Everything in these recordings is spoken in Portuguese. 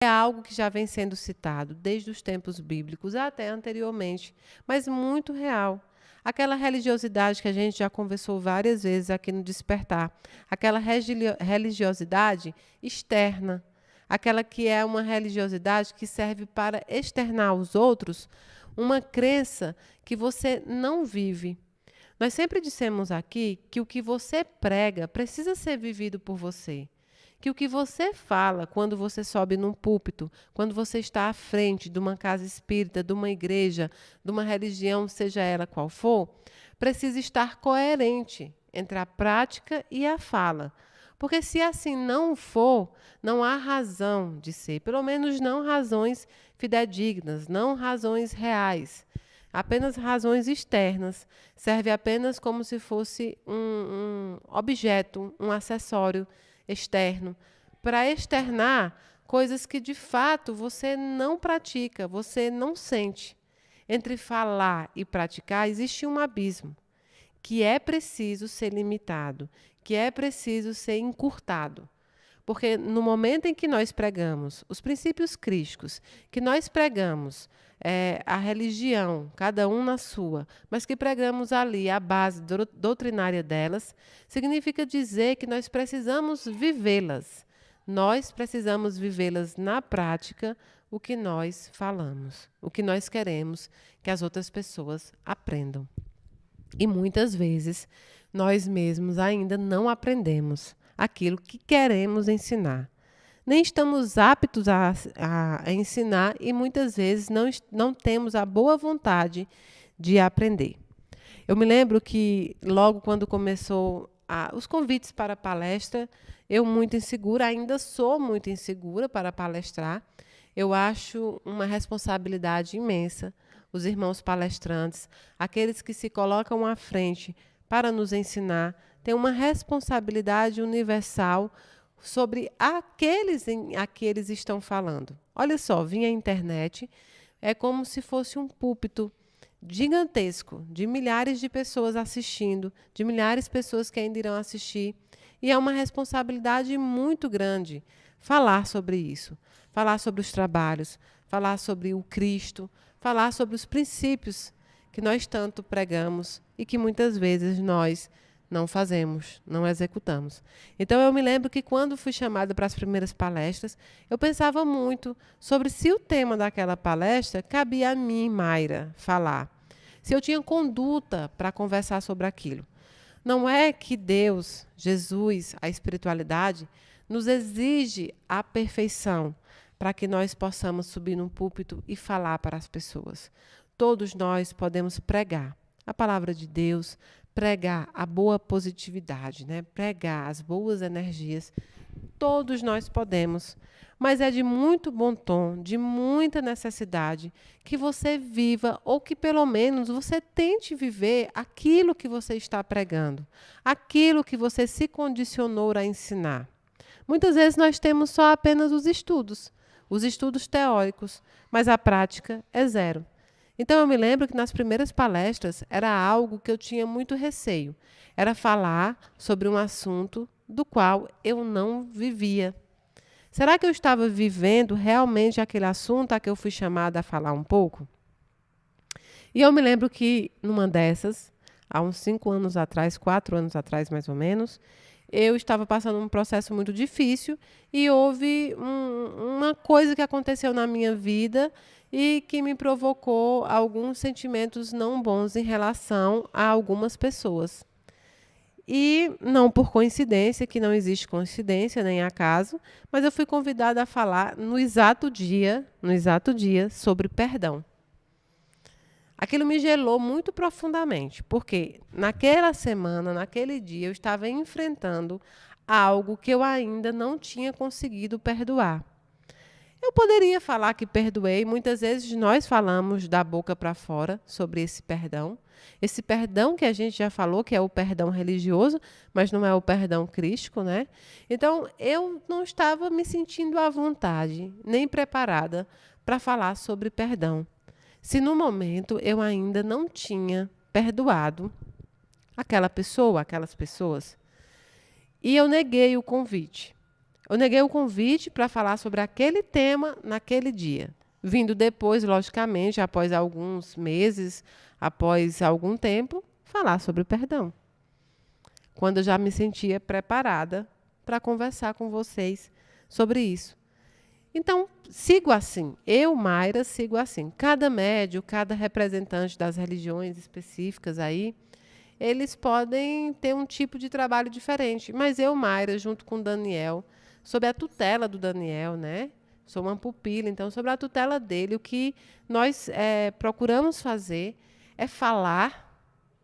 É algo que já vem sendo citado desde os tempos bíblicos até anteriormente, mas muito real. Aquela religiosidade que a gente já conversou várias vezes aqui no Despertar, aquela religiosidade externa, aquela que é uma religiosidade que serve para externar aos outros uma crença que você não vive. Nós sempre dissemos aqui que o que você prega precisa ser vivido por você. Que o que você fala quando você sobe num púlpito, quando você está à frente de uma casa espírita, de uma igreja, de uma religião, seja ela qual for, precisa estar coerente entre a prática e a fala. Porque se assim não for, não há razão de ser, pelo menos não razões fidedignas, não razões reais. Apenas razões externas. Serve apenas como se fosse um objeto, um acessório externo, para externar coisas que de fato você não pratica, você não sente. Entre falar e praticar existe um abismo que é preciso ser limitado, que é preciso ser encurtado. Porque no momento em que nós pregamos os princípios crísticos, que nós pregamos a religião, cada um na sua, mas que pregamos ali a base doutrinária delas, significa dizer que nós precisamos vivê-las. Nós precisamos vivê-las na prática, o que nós falamos, o que nós queremos que as outras pessoas aprendam. E muitas vezes nós mesmos ainda não aprendemos aquilo que queremos ensinar. Nem estamos aptos a ensinar e muitas vezes não temos a boa vontade de aprender. Eu me lembro que logo quando começou os convites para a palestra, eu muito insegura, ainda sou muito insegura para palestrar. Eu acho uma responsabilidade imensa os irmãos palestrantes, aqueles que se colocam à frente para nos ensinar, têm uma responsabilidade universal sobre aqueles a que eles estão falando. Olha só, vim à internet, é como se fosse um púlpito gigantesco, de milhares de pessoas assistindo, de milhares de pessoas que ainda irão assistir, e é uma responsabilidade muito grande falar sobre isso, falar sobre os trabalhos, falar sobre o Cristo, falar sobre os princípios que nós tanto pregamos e que muitas vezes nós não fazemos, não executamos. Então, eu me lembro que quando fui chamada para as primeiras palestras, eu pensava muito sobre se o tema daquela palestra cabia a mim, Mayra, falar. Se eu tinha conduta para conversar sobre aquilo. Não é que Deus, Jesus, a espiritualidade, nos exige a perfeição para que nós possamos subir num púlpito e falar para as pessoas. Todos nós podemos pregar a palavra de Deus, pregar a boa positividade, né? Pregar as boas energias. Todos nós podemos, mas é de muito bom tom, de muita necessidade, que você viva, ou que pelo menos você tente viver aquilo que você está pregando, aquilo que você se condicionou a ensinar. Muitas vezes nós temos só apenas os estudos teóricos, mas a prática é zero. Então, eu me lembro que nas primeiras palestras era algo que eu tinha muito receio. Era falar sobre um assunto do qual eu não vivia. Será que eu estava vivendo realmente aquele assunto a que eu fui chamada a falar um pouco? E eu me lembro que, numa dessas, há uns 5 anos atrás, 4 anos atrás mais ou menos, eu estava passando um processo muito difícil e houve uma coisa que aconteceu na minha vida e que me provocou alguns sentimentos não bons em relação a algumas pessoas. E não por coincidência, que não existe coincidência nem acaso, mas eu fui convidada a falar no exato dia sobre perdão. Aquilo me gelou muito profundamente, porque naquela semana, naquele dia, eu estava enfrentando algo que eu ainda não tinha conseguido perdoar. Eu poderia falar que perdoei, muitas vezes nós falamos da boca para fora sobre esse perdão que a gente já falou, que é o perdão religioso, mas não é o perdão crístico, né? Então, eu não estava me sentindo à vontade, nem preparada para falar sobre perdão. Se no momento eu ainda não tinha perdoado aquela pessoa, aquelas pessoas, e eu neguei o convite. Eu neguei o convite para falar sobre aquele tema naquele dia. Vindo depois, logicamente, após alguns meses, após algum tempo, falar sobre o perdão. Quando eu já me sentia preparada para conversar com vocês sobre isso. Então, sigo assim. Eu, Mayra, sigo assim. Cada médium, cada representante das religiões específicas aí, eles podem ter um tipo de trabalho diferente. Mas eu, Mayra, junto com o Daniel, sob a tutela do Daniel, né? Sou uma pupila, então, sobre a tutela dele, o que nós procuramos fazer é falar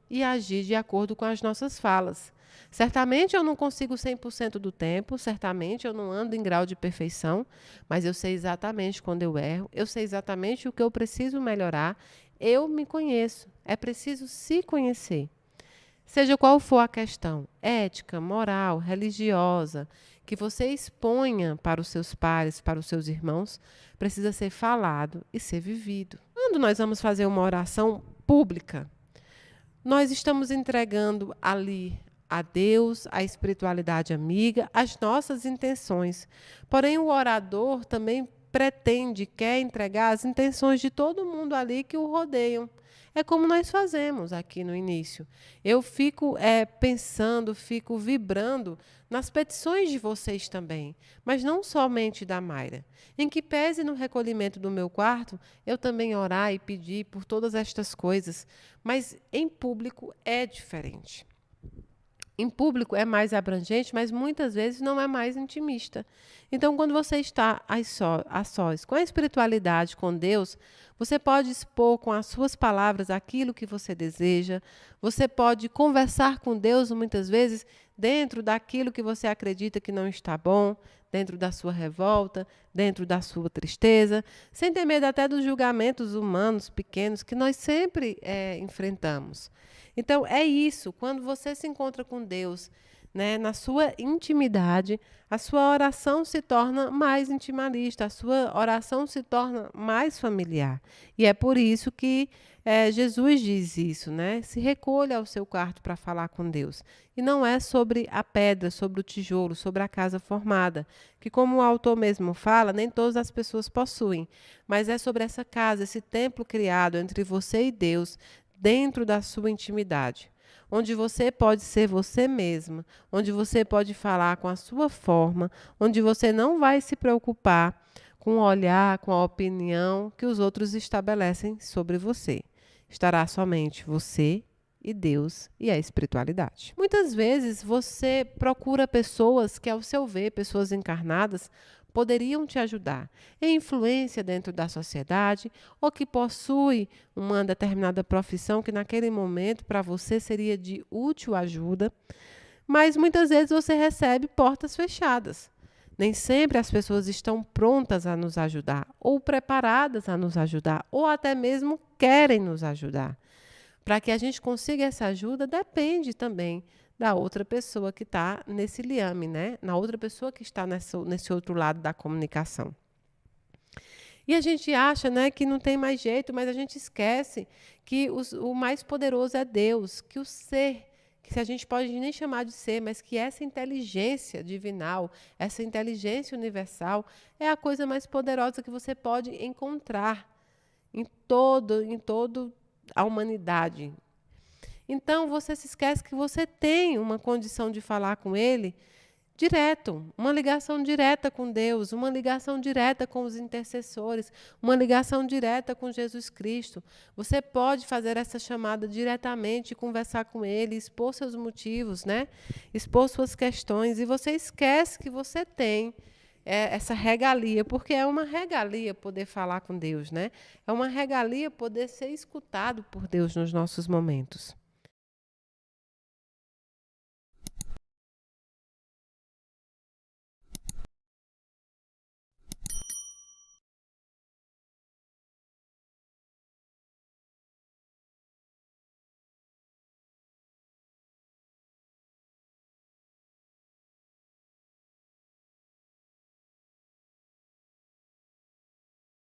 e agir de acordo com as nossas falas. Certamente eu não consigo 100% do tempo, certamente eu não ando em grau de perfeição, mas eu sei exatamente quando eu erro, eu sei exatamente o que eu preciso melhorar, eu me conheço, é preciso se conhecer. Seja qual for a questão, ética, moral, religiosa, que você exponha para os seus pares, para os seus irmãos, precisa ser falado e ser vivido. Quando nós vamos fazer uma oração pública, nós estamos entregando ali a Deus, a espiritualidade amiga, as nossas intenções. Porém, o orador também pretende, quer entregar as intenções de todo mundo ali que o rodeiam. É como nós fazemos aqui no início. Eu fico pensando, fico vibrando nas petições de vocês também, mas não somente da Mayra. Em que pese no recolhimento do meu quarto, eu também orar e pedir por todas estas coisas, mas em público é diferente. Em público é mais abrangente, mas muitas vezes não é mais intimista. Então, quando você está a sós com a espiritualidade, com Deus, você pode expor com as suas palavras aquilo que você deseja, você pode conversar com Deus muitas vezes dentro daquilo que você acredita que não está bom, dentro da sua revolta, dentro da sua tristeza, sem ter medo até dos julgamentos humanos pequenos que nós sempre enfrentamos. Então, é isso. Quando você se encontra com Deus, né, na sua intimidade, a sua oração se torna mais intimalista, a sua oração se torna mais familiar. E é por isso que Jesus diz isso, né? Se recolha ao seu quarto para falar com Deus. E não é sobre a pedra, sobre o tijolo, sobre a casa formada, que, como o autor mesmo fala, nem todas as pessoas possuem, mas é sobre essa casa, esse templo criado entre você e Deus, dentro da sua intimidade, onde você pode ser você mesma, onde você pode falar com a sua forma, onde você não vai se preocupar com o olhar, com a opinião que os outros estabelecem sobre você. Estará somente você e Deus e a espiritualidade. Muitas vezes você procura pessoas que, ao seu ver, pessoas encarnadas, poderiam te ajudar em influência dentro da sociedade ou que possui uma determinada profissão que naquele momento para você seria de útil ajuda, mas muitas vezes você recebe portas fechadas. Nem sempre as pessoas estão prontas a nos ajudar ou preparadas a nos ajudar ou até mesmo querem nos ajudar. Para que a gente consiga essa ajuda depende também da outra pessoa que está nesse liame, né? Na outra pessoa que está nesse outro lado da comunicação. E a gente acha, né, que não tem mais jeito, mas a gente esquece que o mais poderoso é Deus, que o ser, que se a gente pode nem chamar de ser, mas que essa inteligência divinal, essa inteligência universal, é a coisa mais poderosa que você pode encontrar em todo a humanidade. Então, você se esquece que você tem uma condição de falar com Ele direto, uma ligação direta com Deus, uma ligação direta com os intercessores, uma ligação direta com Jesus Cristo. Você pode fazer essa chamada diretamente, conversar com Ele, expor seus motivos, né? Expor suas questões, e você esquece que você tem essa regalia, porque é uma regalia poder falar com Deus, né? É uma regalia poder ser escutado por Deus nos nossos momentos.